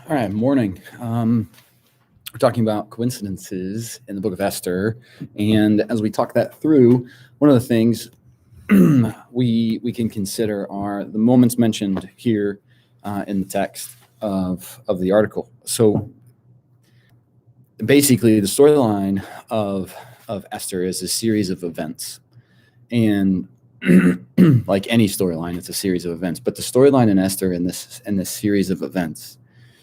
All right, morning. We're talking about coincidences in the book of Esther, and as we talk that through, one of the things we can consider are the moments mentioned here in the text of the article. So basically, the storyline of Esther is a series of events, and like any storyline, it's a series of events. But the storyline in Esther in this series of events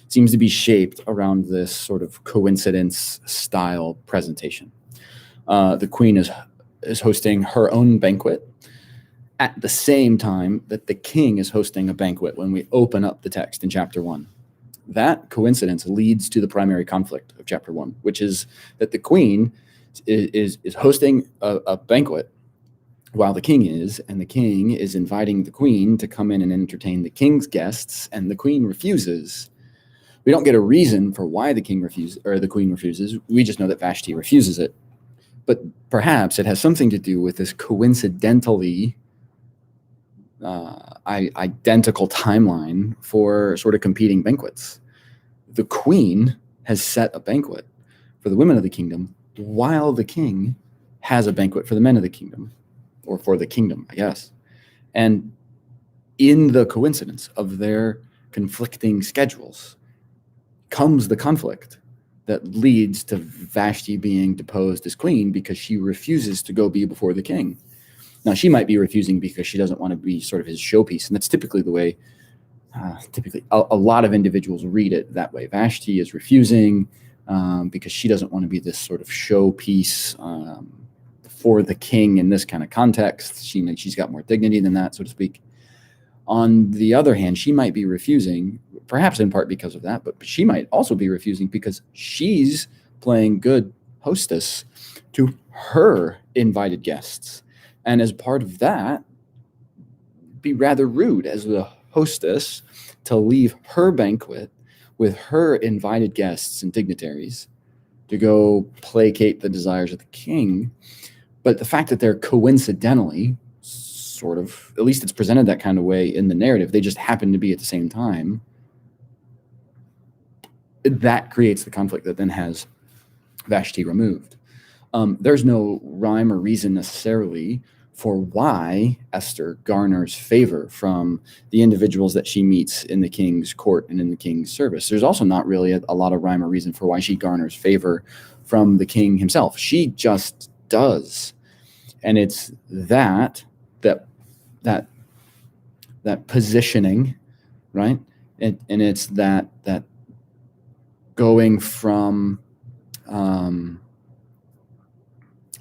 seems to be shaped around this sort of coincidence style presentation. The queen is hosting her own banquet at the same time that the king is hosting a banquet when we open up the text in chapter 1. That coincidence leads to the primary conflict of chapter 1, which is that the queen is hosting a banquet while the king is, and the king is inviting the queen to come in and entertain the king's guests, and the queen refuses. We don't get a reason for why the king refuses or the queen refuses. We just know that Vashti refuses it. But perhaps it has something to do with this coincidentally identical timeline for sort of competing banquets. The queen has set a banquet for the women of the kingdom while the king has a banquet for the men of the kingdom, or for the kingdom, I guess. And in the coincidence of their conflicting schedules comes the conflict that leads to Vashti being deposed as queen because she refuses to go be before the king. Now, she might be refusing because she doesn't want to be sort of his showpiece, and that's typically the way, a lot of individuals read it that way. Vashti is refusing because she doesn't want to be this sort of showpiece for the king in this kind of context. She's got more dignity than that, so to speak. On the other hand, she might be refusing, perhaps in part because of that, but she might also be refusing because she's playing good hostess to her invited guests. And as part of that, be rather rude as the hostess to leave her banquet with her invited guests and dignitaries to go placate the desires of the king. But the fact that they're coincidentally sort of, at least it's presented that kind of way in the narrative, they just happen to be at the same time, that creates the conflict that then has Vashti removed. There's no rhyme or reason necessarily for why Esther garners favor from the individuals that she meets in the king's court and in the king's service. There's also not really a lot of rhyme or reason for why she garners favor from the king himself. She just does. And it's that positioning, right? And it's that going from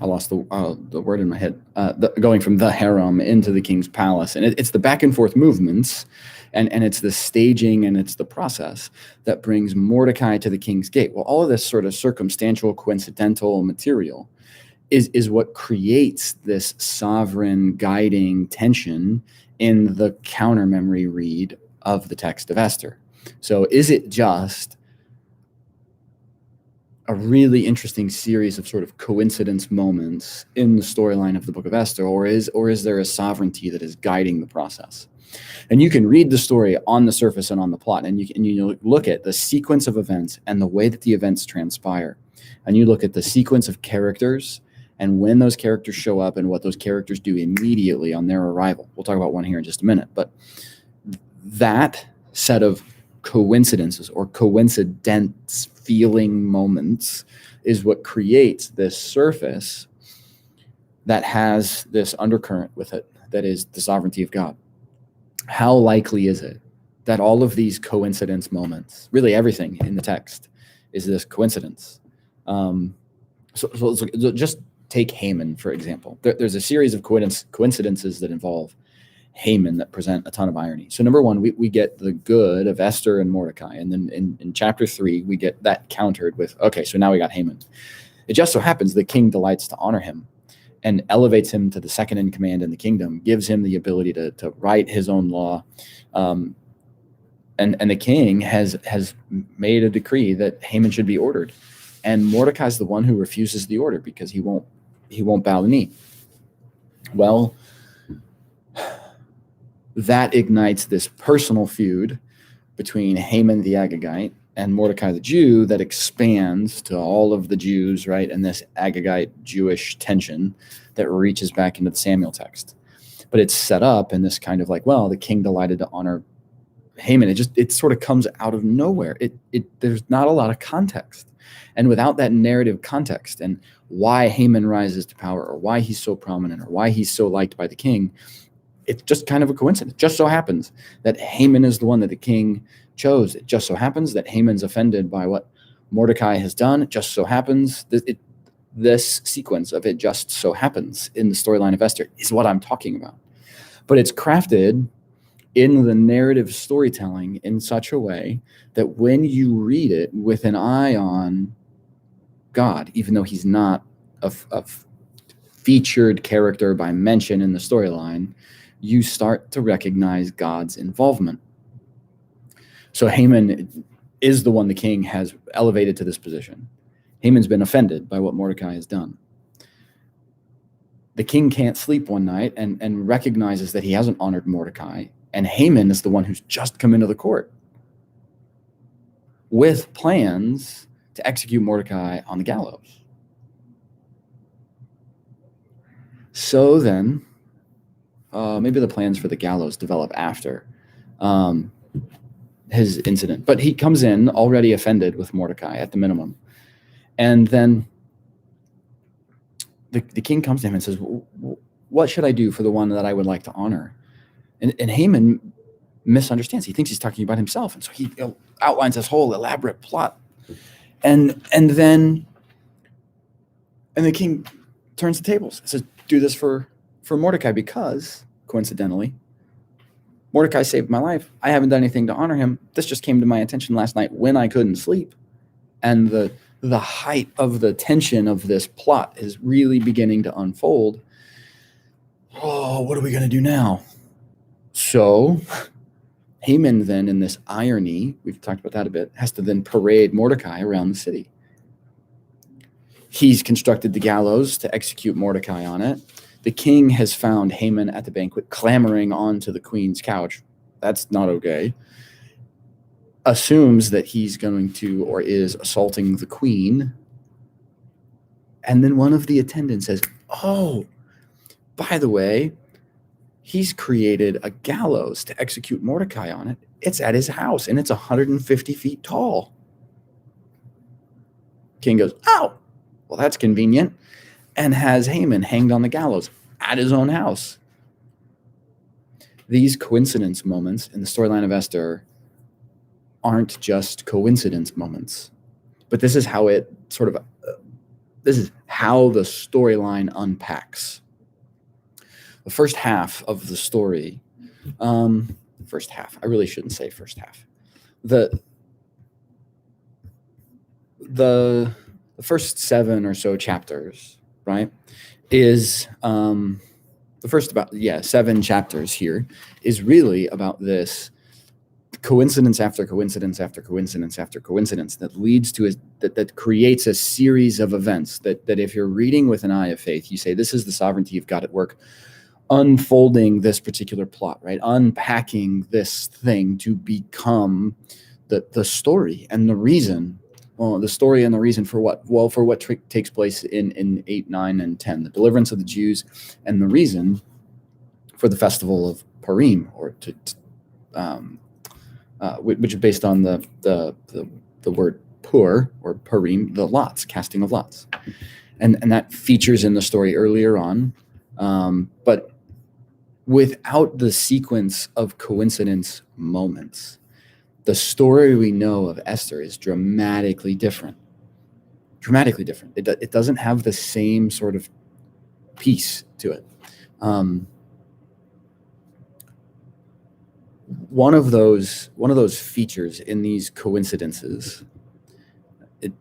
I lost the word in my head. Going from the harem into the king's palace, and it's the back and forth movements, and it's the staging and it's the process that brings Mordecai to the king's gate. Well, all of this sort of circumstantial, coincidental material is what creates this sovereign guiding tension in the counter memory read of the text of Esther. So is it just a really interesting series of sort of coincidence moments in the storyline of the book of Esther, or is there a sovereignty that is guiding the process? And you can read the story on the surface and on the plot, and you look at the sequence of events and the way that the events transpire, and you look at the sequence of characters and when those characters show up and what those characters do immediately on their arrival. We'll talk about one here in just a minute, but that set of coincidences or coincidence feeling moments is what creates this surface that has this undercurrent with it, that is the sovereignty of God. How likely is it that all of these coincidence moments, really everything in the text, is this coincidence? So just take Haman, for example. There's a series of coincidences that involve Haman that present a ton of irony. So number one, we get the good of Esther and Mordecai. And then in chapter 3, we get that countered with, okay, so now we got Haman. It just so happens the king delights to honor him and elevates him to the second in command in the kingdom, gives him the ability to write his own law. And the king has made a decree that Haman should be ordered. And Mordecai's the one who refuses the order because he won't bow the knee. Well, that ignites this personal feud between Haman the Agagite and Mordecai the Jew that expands to all of the Jews, right? And this Agagite Jewish tension that reaches back into the Samuel text. But it's set up in this kind of like, well, the king delighted to honor Haman. It sort of comes out of nowhere. There's not a lot of context. And without that narrative context and why Haman rises to power, or why he's so prominent, or why he's so liked by the king, it's just kind of a coincidence. It just so happens that Haman is the one that the king chose. It just so happens that Haman's offended by what Mordecai has done. It just so happens that this sequence of it just so happens in the storyline of Esther is what I'm talking about. But it's crafted in the narrative storytelling in such a way that when you read it with an eye on God, even though he's not a featured character by mention in the storyline, you start to recognize God's involvement. So Haman is the one the king has elevated to this position. Haman's been offended by what Mordecai has done. The king can't sleep one night and recognizes that he hasn't honored Mordecai, and Haman is the one who's just come into the court with plans to execute Mordecai on the gallows. So then, maybe the plans for the gallows develop after his incident. But he comes in already offended with Mordecai at the minimum. And then the king comes to him and says, what should I do for the one that I would like to honor? And Haman misunderstands. He thinks he's talking about himself. And so he outlines this whole elaborate plot. And then the king turns the tables and says, do this for Mordecai, because coincidentally, Mordecai saved my life. I haven't done anything to honor him. This just came to my attention last night when I couldn't sleep. And the height of the tension of this plot is really beginning to unfold. Oh, what are we going to do now? So Haman then, in this irony, we've talked about that a bit, has to then parade Mordecai around the city. He's constructed the gallows to execute Mordecai on it. The king has found Haman at the banquet clamoring onto the queen's couch. That's not okay. Assumes that he's going to or is assaulting the queen. And then one of the attendants says, oh, by the way, he's created a gallows to execute Mordecai on it. It's at his house, and it's 150 feet tall. King goes, oh, well, that's convenient, and has Haman hanged on the gallows at his own house. These coincidence moments in the storyline of Esther aren't just coincidence moments, but this is how it sort of, this is how the storyline unpacks. The first half of the story, first half, I really shouldn't say first half. The first 7 or so chapters, right, is the first 7 chapters here is really about this coincidence after coincidence after coincidence after coincidence that leads to that creates a series of events that if you're reading with an eye of faith, you say, this is the sovereignty of God at work, unfolding this particular plot, right? Unpacking this thing to become the story and the reason. Well, the story and the reason for what? Well, for what takes place in 8, 9, and 10, the deliverance of the Jews, and the reason for the festival of Purim, or which is based on the word pur, or Purim, the lots, casting of lots, and that features in the story earlier on, but without the sequence of coincidence moments, the story we know of Esther is dramatically different. Dramatically different. It doesn't have the same sort of piece to it. One of those features in these coincidences, it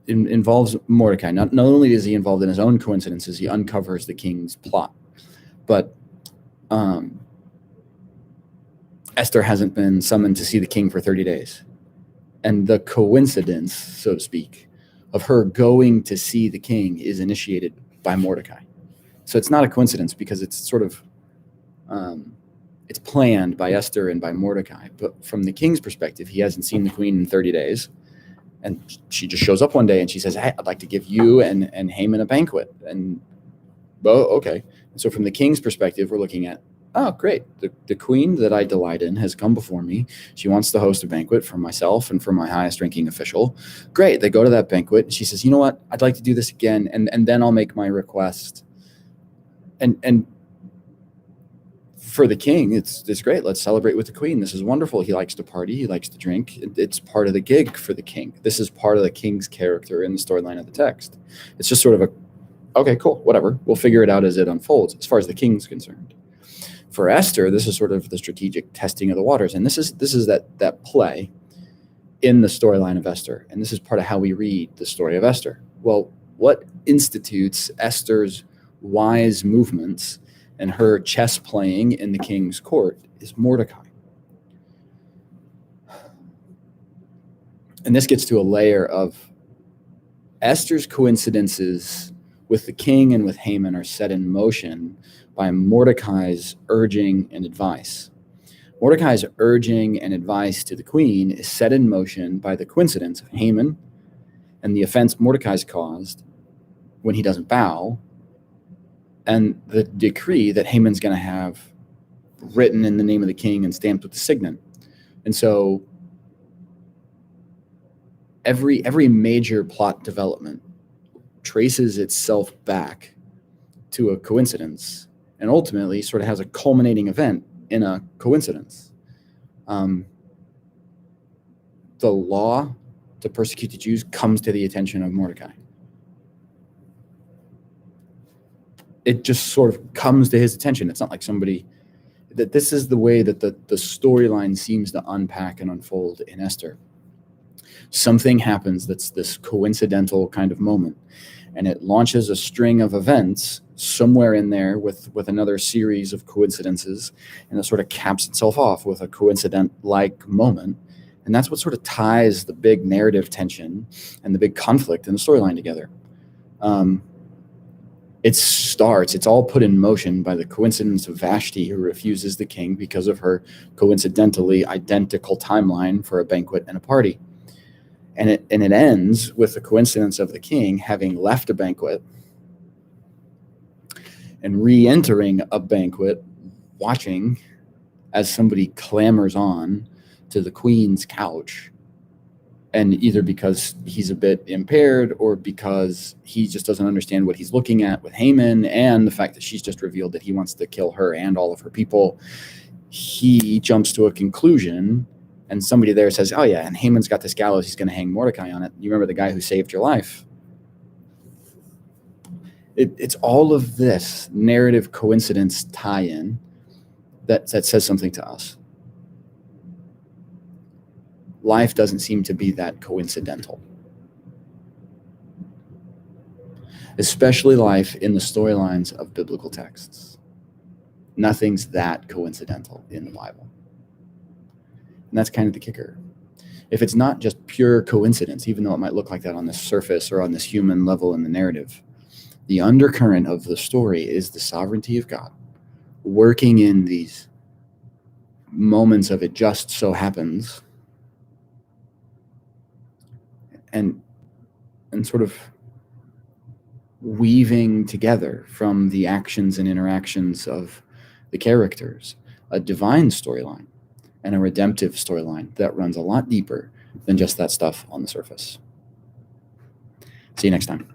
involves Mordecai. Not only is he involved in his own coincidences, he uncovers the king's plot, but Esther hasn't been summoned to see the king for 30 days. And the coincidence, so to speak, of her going to see the king is initiated by Mordecai. So it's not a coincidence because it's sort of, it's planned by Esther and by Mordecai. But from the king's perspective, he hasn't seen the queen in 30 days. And she just shows up one day and she says, hey, I'd like to give you and Haman a banquet. And, oh, okay. And so from the king's perspective, we're looking at, oh, great. The queen that I delight in has come before me. She wants to host a banquet for myself and for my highest ranking official. Great. They go to that banquet. And she says, you know what? I'd like to do this again. And then I'll make my request. And for the king, it's great. Let's celebrate with the queen. This is wonderful. He likes to party. He likes to drink. It's part of the gig for the king. This is part of the king's character in the storyline of the text. It's just sort of okay, cool, whatever. We'll figure it out as it unfolds, as far as the king's concerned. For Esther, this is sort of the strategic testing of the waters. And this is that play in the storyline of Esther. And this is part of how we read the story of Esther. Well, what institutes Esther's wise movements and her chess playing in the king's court is Mordecai. And this gets to a layer of Esther's coincidences with the king and with Haman are set in motion by Mordecai's urging and advice. Mordecai's urging and advice to the queen is set in motion by the coincidence of Haman and the offense Mordecai's caused when he doesn't bow, and the decree that Haman's going to have written in the name of the king and stamped with the signet. And so every major plot development traces itself back to a coincidence and ultimately sort of has a culminating event in a coincidence. The law to persecute the Jews comes to the attention of Mordecai. It just sort of comes to his attention. It's not like that this is the way that the storyline seems to unpack and unfold in Esther. Something happens that's this coincidental kind of moment, and it launches a string of events somewhere in there with another series of coincidences, and it sort of caps itself off with a coincident-like moment. And that's what sort of ties the big narrative tension and the big conflict in the storyline together. It's all put in motion by the coincidence of Vashti, who refuses the king because of her coincidentally identical timeline for a banquet and a party. And it ends with the coincidence of the king having left a banquet and re-entering a banquet, watching as somebody clambers on to the queen's couch. And either because he's a bit impaired or because he just doesn't understand what he's looking at with Haman and the fact that she's just revealed that he wants to kill her and all of her people, he jumps to a conclusion, and somebody there says, oh yeah, and Haman's got this gallows, he's going to hang Mordecai on it. You remember the guy who saved your life? It's all of this narrative coincidence tie-in that says something to us. Life doesn't seem to be that coincidental. Especially life in the storylines of biblical texts. Nothing's that coincidental in the Bible. And that's kind of the kicker. If it's not just pure coincidence, even though it might look like that on the surface or on this human level in the narrative, the undercurrent of the story is the sovereignty of God, working in these moments of it just so happens, and sort of weaving together from the actions and interactions of the characters a divine storyline and a redemptive storyline that runs a lot deeper than just that stuff on the surface. See you next time.